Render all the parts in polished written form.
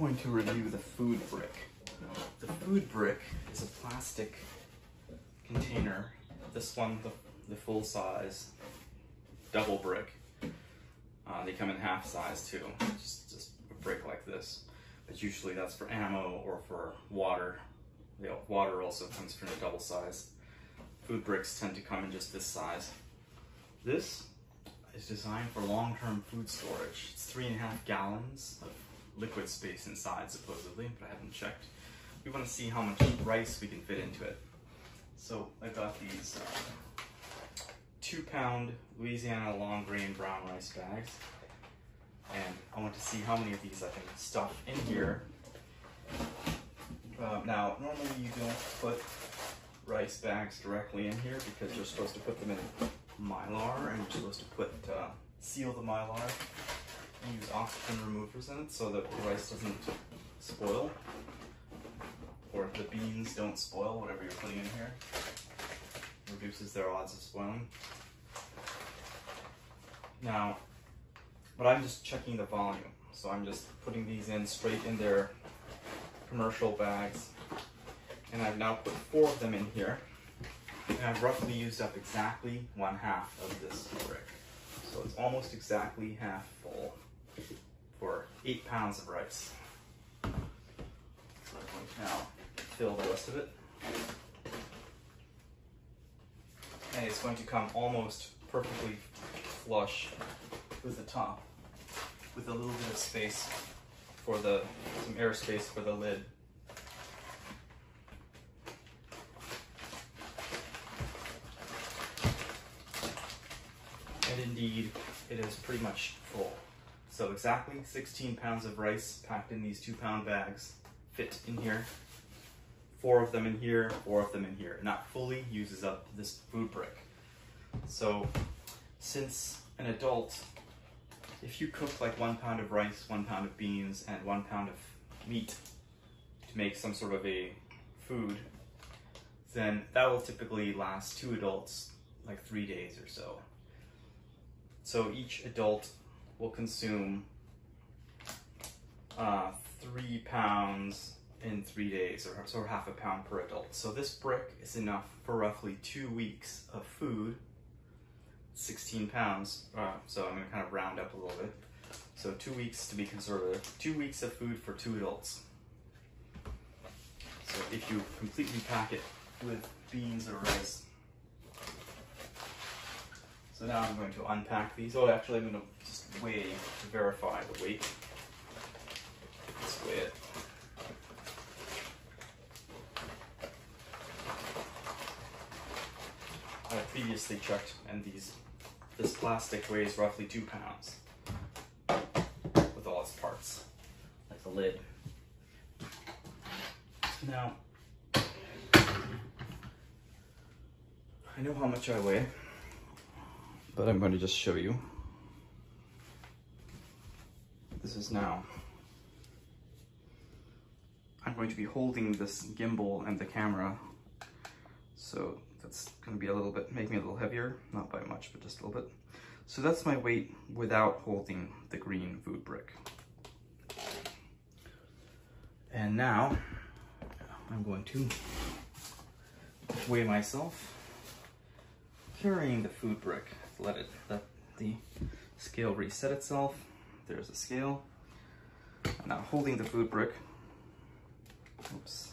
going to review the FOODBRICK. The FOODBRICK is a plastic container. This one, the full size double brick. They come in half size too, just a brick like this. But usually that's for ammo or for water. Water also comes from a double size. FOODBRICKs tend to come in just this size. This is designed for long-term food storage. It's 3.5 gallons of liquid space inside, supposedly, but I haven't checked. We want to see how much rice we can fit into it. So I got these 2-pound Louisiana long grain brown rice bags, and I want to see how many of these I can stuff in here. Now, normally you don't put rice bags directly in here because you're supposed to put them in Mylar, and you're supposed to seal the Mylar and use oxygen removers in it so that the rice doesn't spoil, or the beans don't spoil, whatever you're putting in here. It reduces their odds of spoiling. Now, but I'm just checking the volume, so I'm just putting these in straight in their commercial bags, and I've now put 4 of them in here, and I've roughly used up exactly 1/2 of this brick. So it's almost exactly half full for 8 pounds of rice. So I'm going to now fill the rest of it. And it's going to come almost perfectly flush with the top, with a little bit of space for some airspace for the lid. And indeed, it is pretty much full. So exactly 16 pounds of rice packed in these 2-pound bags fit in here. 4 of them in here, 4 of them in here. And that fully uses up this FOODBRICK. So since an adult, if you cook like 1 pound of rice, 1 pound of beans, and 1 pound of meat to make some sort of a food, then that will typically last 2 adults like 3 days or so. So each adult will consume 3 pounds in 3 days, or so 1/2 pound per adult. So this brick is enough for roughly 2 weeks of food. 16 pounds, so I'm going to kind of round up a little bit. So 2 weeks to be conservative. 2 weeks of food for 2 adults. So if you completely pack it with beans or rice. So now I'm going to unpack these. Oh, actually I'm going to just weigh to verify the weight. Let's weigh it. I previously checked, and this plastic weighs roughly 2 pounds with all its parts, like the lid. Now, I know how much I weigh, but I'm going to just show you. This is now. I'm going to be holding this gimbal and the camera, so that's going to be a little bit, make me a little heavier, not by much, but just a little bit. So that's my weight without holding the green FOODBRICK. And now I'm going to weigh myself carrying the FOODBRICK. Let the scale reset itself. There's a scale. I'm now holding the FOODBRICK. Oops.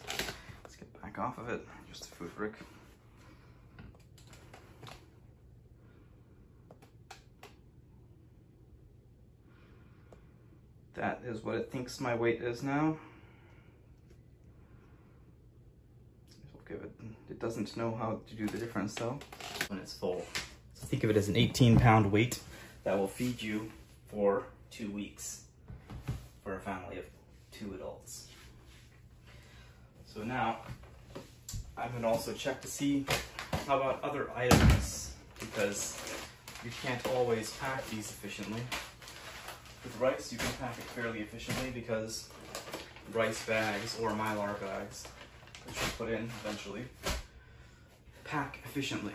Let's get back off of it. Here's the FOODBRICK. That is what it thinks my weight is now. It doesn't know how to do the difference though when it's full. So think of it as an 18-pound weight that will feed you for 2 weeks for a family of 2 adults. So now I'm going to also check to see how about other items, because you can't always pack these efficiently. With rice, you can pack it fairly efficiently because rice bags or Mylar bags, which you put in eventually, pack efficiently.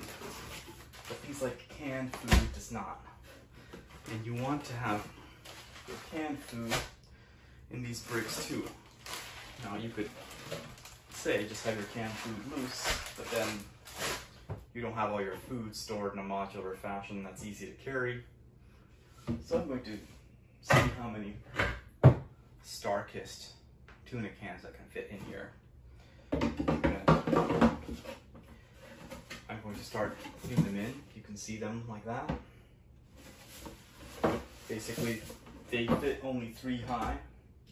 But things like canned food does not. And you want to have your canned food in these bricks too. Now you could say just have your canned food loose, but then you don't have all your food stored in a modular fashion that's easy to carry. So I'm going to see how many Star-Kissed tuna cans that can fit in here. I'm going to start putting them in. You can see them like that. Basically, they fit only 3 high,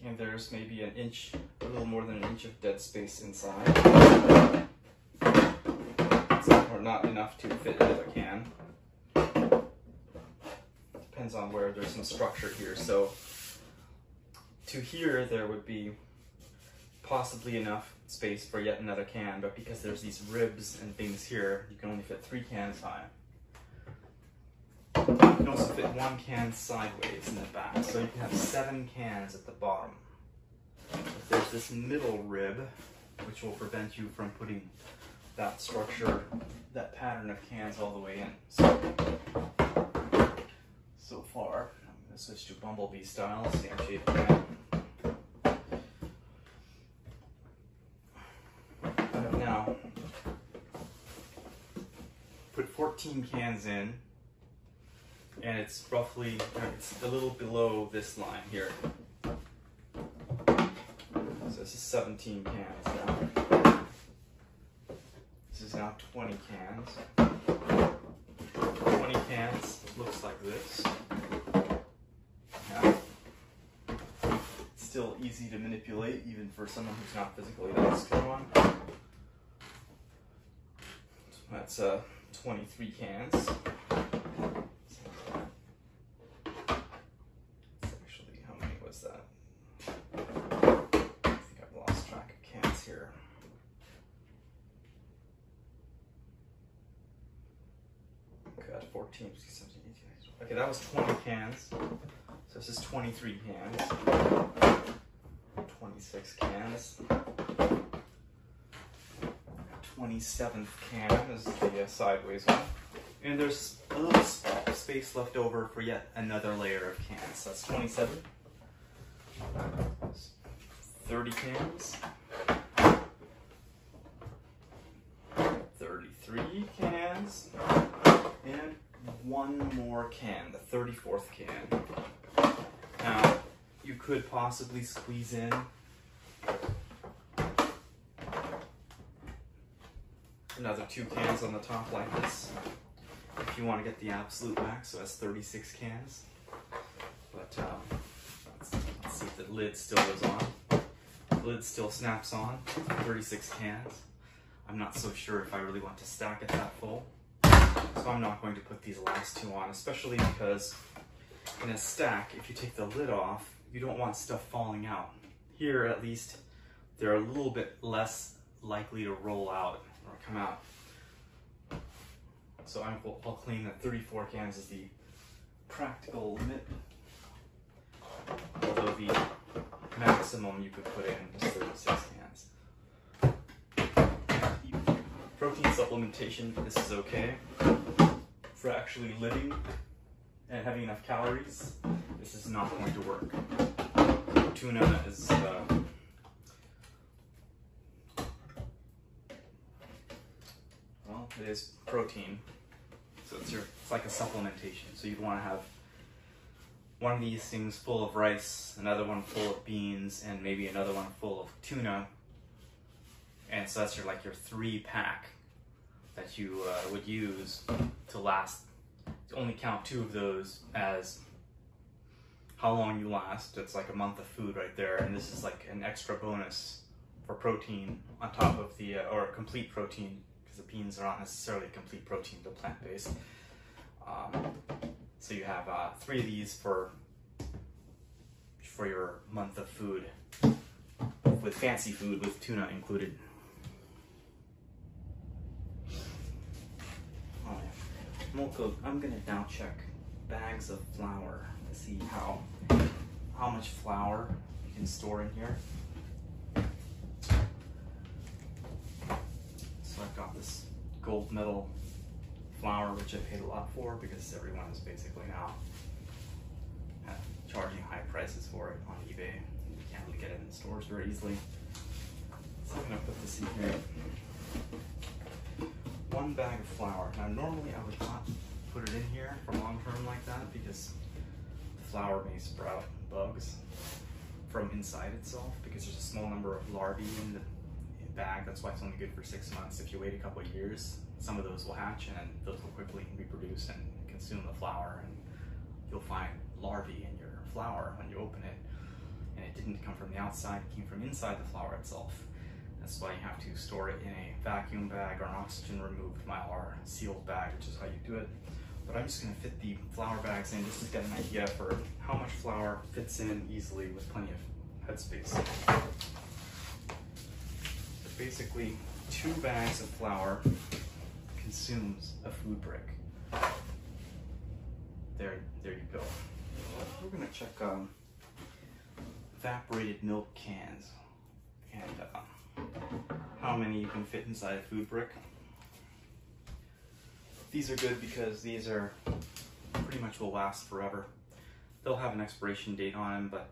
and there's maybe an inch, a little more than an inch of dead space inside. Or not enough to fit into the can. Depends on where there's some structure here. So to here there would be possibly enough space for yet another can, but because there's these ribs and things here, you can only fit 3 cans high. You can also fit 1 can sideways in the back, so you can have 7 cans at the bottom. But there's this middle rib, which will prevent you from putting that structure, that pattern of cans all the way in. So far, I'm going to switch to Bumblebee style, same shape can. Now, put 14 cans in, and it's roughly, it's a little below this line here. So this is 17 cans now. This is now 20 cans. 20 cans looks like this. Now, it's still easy to manipulate, even for someone who's not physically that strong. That's 23 cans. Actually, how many was that? I think I've lost track of cans here. Got 14, 16, 17, 18. Okay, that was 20 cans. So this is 23 cans. 26 cans. 27th can is the sideways one. And there's a little space left over for yet another layer of cans. That's 27. 30 cans. 33 cans. And 1 more can, the 34th can. Now, you could possibly squeeze in another 2 cans on the top like this, if you want to get the absolute max, so that's 36 cans. But let's see if the lid still goes on. The lid still snaps on, 36 cans. I'm not so sure if I really want to stack it that full, so I'm not going to put these last 2 on, especially because in a stack, if you take the lid off, you don't want stuff falling out. Here, at least, they're a little bit less likely to roll out or come out. So I'll claim that 34 cans is the practical limit, although the maximum you could put in is 36 cans. Protein supplementation, this is okay. For actually living and having enough calories, this is not going to work. Tuna is well, it is protein, so it's like a supplementation. So you'd want to have one of these things full of rice, another one full of beans, and maybe another one full of tuna. And so that's your 3-pack that you would use to last. To only count 2 of those as how long you last. It's like a month of food right there, and this is like an extra bonus for protein on top of the or complete protein, because the beans are not necessarily complete protein, they're plant-based. So you have 3 of these for your month of food, with fancy food with tuna included. I'm gonna now check bags of flour to see how much flour you can store in here. So I've got this gold medal flour, which I paid a lot for because everyone is basically now charging high prices for it on eBay. to get it in the stores very easily. So I'm gonna put this in here. 1 bag of flour. Now normally I would not put it in here for long term like that because the flour may sprout bugs from inside itself because there's a small number of larvae in the bag. That's why it's only good for 6 months. If you wait a couple of years, some of those will hatch and those will quickly reproduce and consume the flour, and you'll find larvae in your flour when you open it, and it didn't come from the outside, it came from inside the flour itself. That's why you have to store it in a vacuum bag or an oxygen removed Mylar sealed bag, which is how you do it. But I'm just going to fit the flour bags in just to get an idea for how much flour fits in easily with plenty of headspace. So basically 2 bags of flour consumes a food brick. There you go. We're going to check evaporated milk cans and how many you can fit inside a food brick. These are good because these are pretty much will last forever. They'll have an expiration date on them, but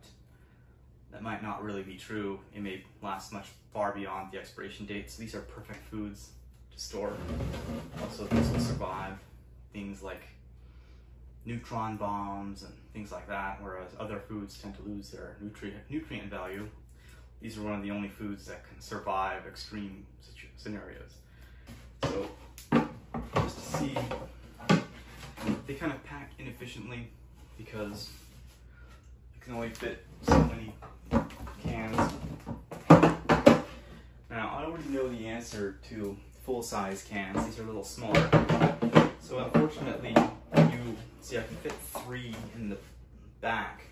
that might not really be true. It may last much far beyond the expiration date. So these are perfect foods to store. Also, these will survive things like neutron bombs and things like that, whereas other foods tend to lose their nutrient value. These are one of the only foods that can survive extreme scenarios. So just to see, they kind of pack inefficiently because you can only fit so many cans. Now, I already know the answer to full-size cans. These are a little smaller. So unfortunately, you see I can fit 3 in the back.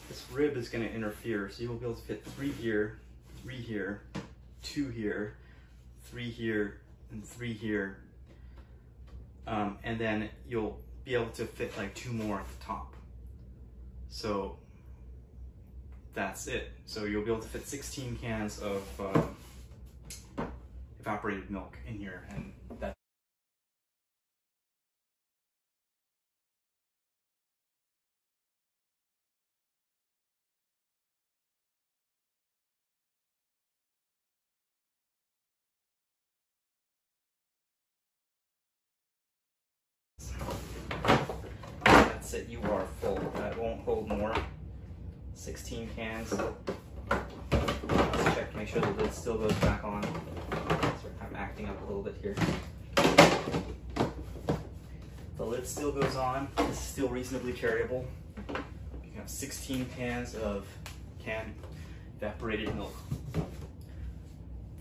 This rib is going to interfere, so you will be able to fit 3 here, 3 here, 2 here, 3 here, and 3 here. And then you'll be able to fit like 2 more at the top. So that's it. So you'll be able to fit 16 cans of evaporated milk in here, and that's it. You are full. That won't hold more. 16 cans. Let's check to make sure the lid still goes back on. So I'm acting up a little bit here. The lid still goes on. This is still reasonably carryable. You can have 16 cans of canned evaporated milk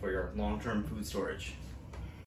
for your long-term food storage.